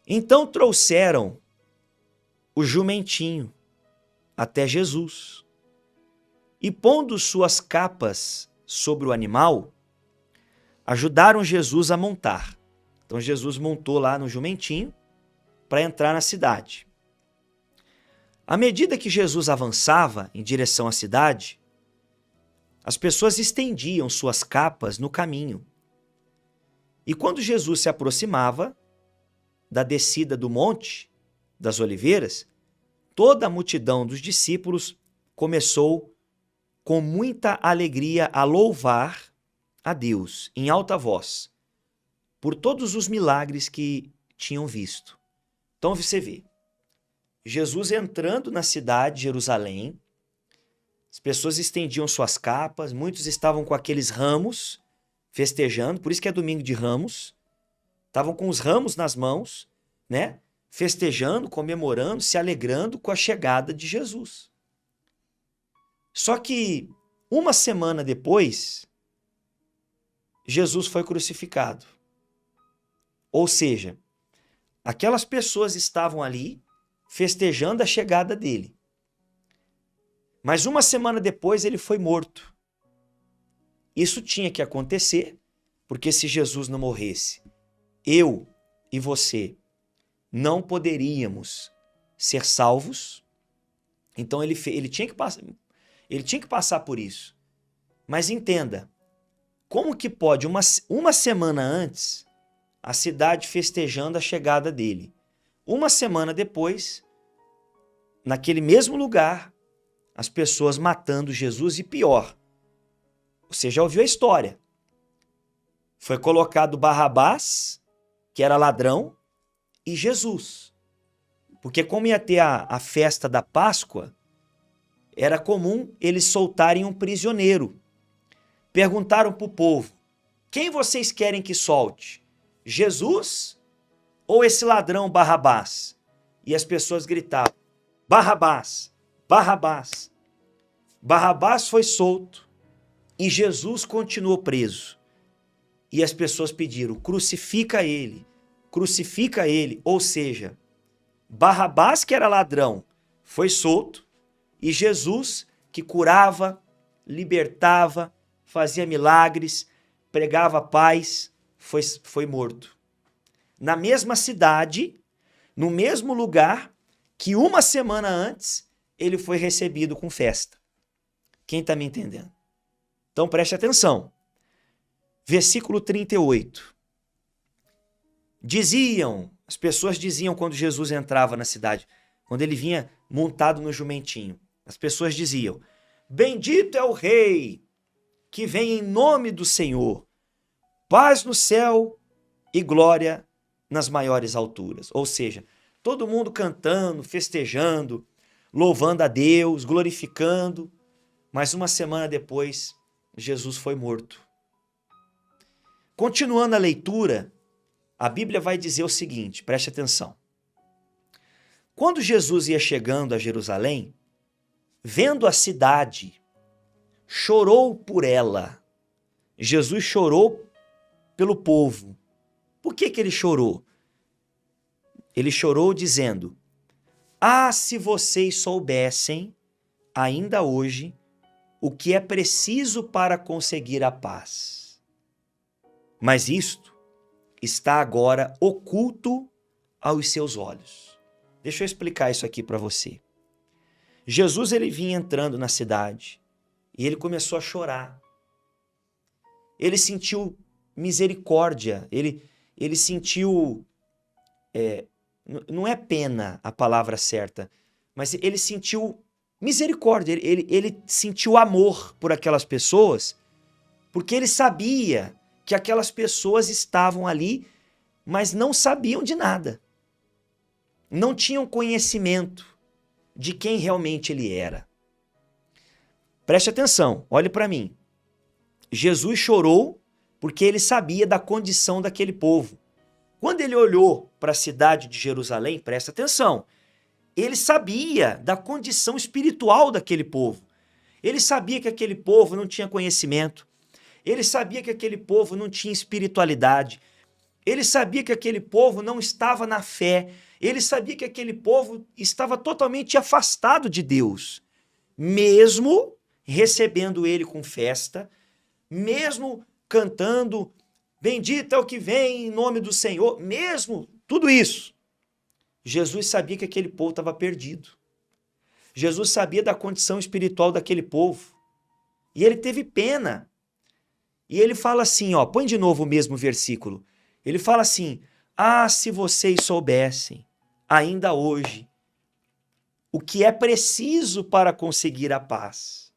Então trouxeram o jumentinho até Jesus, e pondo suas capas sobre o animal, ajudaram Jesus a montar. Então Jesus montou lá no jumentinho para entrar na cidade. À medida que Jesus avançava em direção à cidade, as pessoas estendiam suas capas no caminho. E quando Jesus se aproximava da descida do Monte das Oliveiras, toda a multidão dos discípulos começou com muita alegria a louvar a Deus em alta voz por todos os milagres que tinham visto. Então você vê, Jesus entrando na cidade de Jerusalém, as pessoas estendiam suas capas, muitos estavam com aqueles ramos festejando, por isso que é domingo de Ramos, estavam com os ramos nas mãos, né? Festejando, comemorando, se alegrando com a chegada de Jesus. Só que uma semana depois, Jesus foi crucificado. Ou seja, aquelas pessoas estavam ali festejando a chegada dele. Mas uma semana depois ele foi morto. Isso tinha que acontecer, porque se Jesus não morresse, eu e você não poderíamos ser salvos. Então ele tinha que passar por isso. Mas entenda, como que pode uma semana antes a cidade festejando a chegada dele? Uma semana depois, naquele mesmo lugar, as pessoas matando Jesus, e pior, você já ouviu a história. Foi colocado Barrabás, que era ladrão, e Jesus. Porque como ia ter a festa da Páscoa, era comum eles soltarem um prisioneiro. Perguntaram para o povo, quem vocês querem que solte? Jesus ou esse ladrão Barrabás? E as pessoas gritavam, Barrabás, Barrabás. Barrabás foi solto e Jesus continuou preso. E as pessoas pediram, crucifica ele, ou seja, Barrabás, que era ladrão, foi solto, e Jesus, que curava, libertava, fazia milagres, pregava paz, foi morto. Na mesma cidade, no mesmo lugar, que uma semana antes, ele foi recebido com festa. Quem está me entendendo? Então preste atenção. Versículo 38. As pessoas diziam quando Jesus entrava na cidade, quando ele vinha montado no jumentinho, as pessoas diziam, bendito é o rei que vem em nome do Senhor, paz no céu e glória nas maiores alturas. Ou seja, todo mundo cantando, festejando, louvando a Deus, glorificando, mas uma semana depois, Jesus foi morto. Continuando a leitura, a Bíblia vai dizer o seguinte, preste atenção. Quando Jesus ia chegando a Jerusalém, vendo a cidade, chorou por ela. Jesus chorou pelo povo. Por que ele chorou? Ele chorou dizendo, se vocês soubessem, ainda hoje, o que é preciso para conseguir a paz. Mas isto está agora oculto aos seus olhos. Deixa eu explicar isso aqui para você. Jesus ele vinha entrando na cidade e ele começou a chorar. Ele sentiu misericórdia, ele sentiu, não é pena a palavra certa, mas ele sentiu misericórdia, ele sentiu amor por aquelas pessoas, porque ele sabia que aquelas pessoas estavam ali, mas não sabiam de nada. Não tinham conhecimento de quem realmente ele era. Preste atenção, olhe para mim. Jesus chorou porque ele sabia da condição daquele povo. Quando ele olhou para a cidade de Jerusalém, presta atenção, ele sabia da condição espiritual daquele povo. Ele sabia que aquele povo não tinha conhecimento. Ele sabia que aquele povo não tinha espiritualidade. Ele sabia que aquele povo não estava na fé. Ele sabia que aquele povo estava totalmente afastado de Deus. Mesmo recebendo ele com festa, mesmo cantando, bendito é o que vem em nome do Senhor, mesmo tudo isso, Jesus sabia que aquele povo estava perdido. Jesus sabia da condição espiritual daquele povo. E ele teve pena. E ele fala assim, ó, põe de novo o mesmo versículo. Ele fala assim, se vocês soubessem, ainda hoje, o que é preciso para conseguir a paz.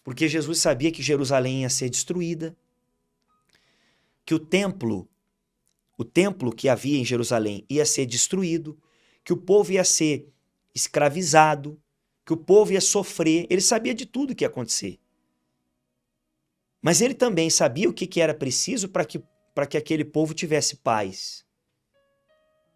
Porque Jesus sabia que Jerusalém ia ser destruída, que o templo que havia em Jerusalém ia ser destruído, que o povo ia ser escravizado, que o povo ia sofrer. Ele sabia de tudo que ia acontecer. Mas ele também sabia o que era preciso para que aquele povo tivesse paz.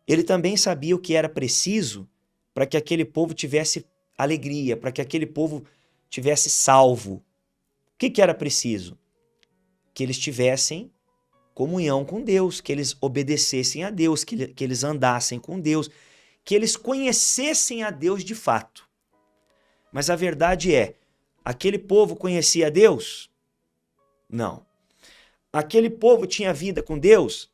Ele também sabia o que era preciso para que aquele povo tivesse alegria, para que aquele povo tivesse salvo. O que era preciso? Que eles tivessem comunhão com Deus, que eles obedecessem a Deus, que eles andassem com Deus, que eles conhecessem a Deus de fato. Mas a verdade é, aquele povo conhecia a Deus? Não. Aquele povo tinha vida com Deus?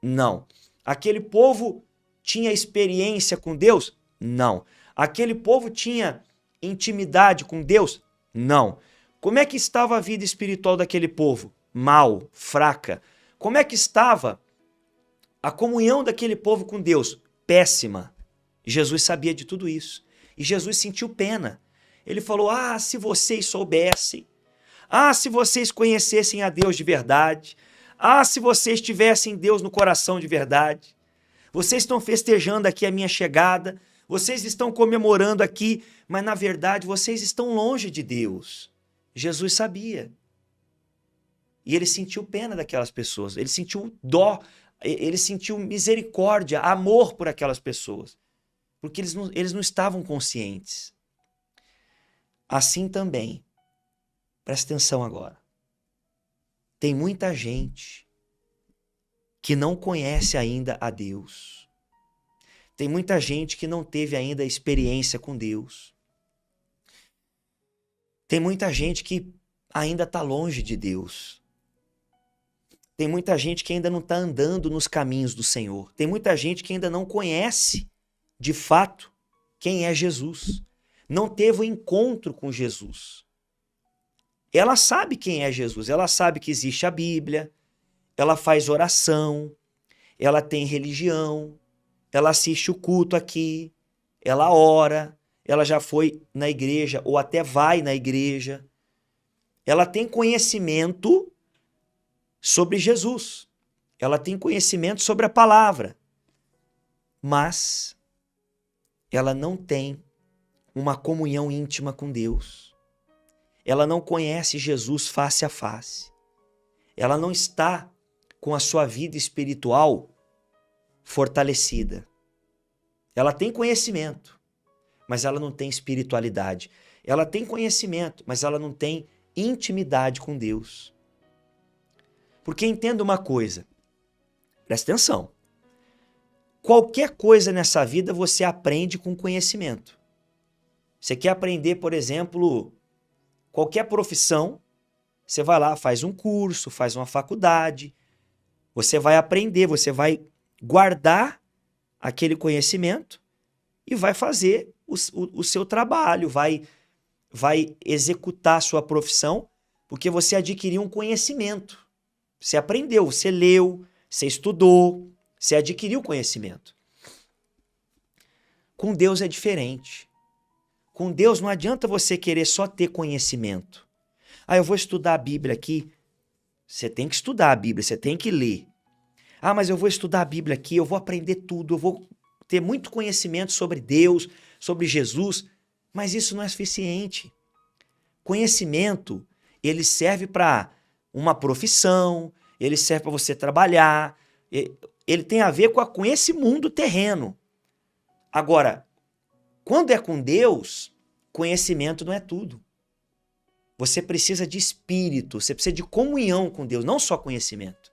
Não. Aquele povo tinha experiência com Deus? Não. Aquele povo tinha intimidade com Deus? Não. Como é que estava a vida espiritual daquele povo? Mal, fraca. Como é que estava a comunhão daquele povo com Deus? Péssima. Jesus sabia de tudo isso. E Jesus sentiu pena. Ele falou, se vocês soubessem. Se vocês conhecessem a Deus de verdade. Se vocês tivessem Deus no coração de verdade. Vocês estão festejando aqui a minha chegada. Vocês estão comemorando aqui, mas na verdade vocês estão longe de Deus. Jesus sabia. E ele sentiu pena daquelas pessoas. Ele sentiu dó. Ele sentiu misericórdia, amor por aquelas pessoas. Porque eles não estavam conscientes. Assim também, presta atenção agora, tem muita gente que não conhece ainda a Deus. Tem muita gente que não teve ainda experiência com Deus. Tem muita gente que ainda está longe de Deus. Tem muita gente que ainda não está andando nos caminhos do Senhor. Tem muita gente que ainda não conhece, de fato, quem é Jesus. Não teve o encontro com Jesus. Ela sabe quem é Jesus. Ela sabe que existe a Bíblia. Ela faz oração. Ela tem religião. Ela assiste o culto aqui. Ela ora. Ela já foi na igreja ou até vai na igreja. Ela tem conhecimento sobre Jesus. Ela tem conhecimento sobre a palavra. Mas ela não tem uma comunhão íntima com Deus. Ela não conhece Jesus face a face. Ela não está com a sua vida espiritual fortalecida. Ela tem conhecimento, mas ela não tem espiritualidade. Ela tem conhecimento, mas ela não tem intimidade com Deus. Porque entenda uma coisa, presta atenção. Qualquer coisa nessa vida você aprende com conhecimento. Você quer aprender, por exemplo, qualquer profissão, você vai lá, faz um curso, faz uma faculdade, você vai aprender, você vai guardar aquele conhecimento e vai fazer o seu trabalho, vai executar a sua profissão, porque você adquiriu um conhecimento. Você aprendeu, você leu, você estudou, você adquiriu conhecimento. Com Deus é diferente. Com Deus não adianta você querer só ter conhecimento. Eu vou estudar a Bíblia aqui. Você tem que estudar a Bíblia, você tem que ler. Mas eu vou estudar a Bíblia aqui, eu vou aprender tudo, eu vou ter muito conhecimento sobre Deus, sobre Jesus, mas isso não é suficiente. Conhecimento, ele serve para uma profissão, ele serve para você trabalhar, ele tem a ver com esse mundo terreno. Agora, quando é com Deus, conhecimento não é tudo. Você precisa de espírito, você precisa de comunhão com Deus, não só conhecimento.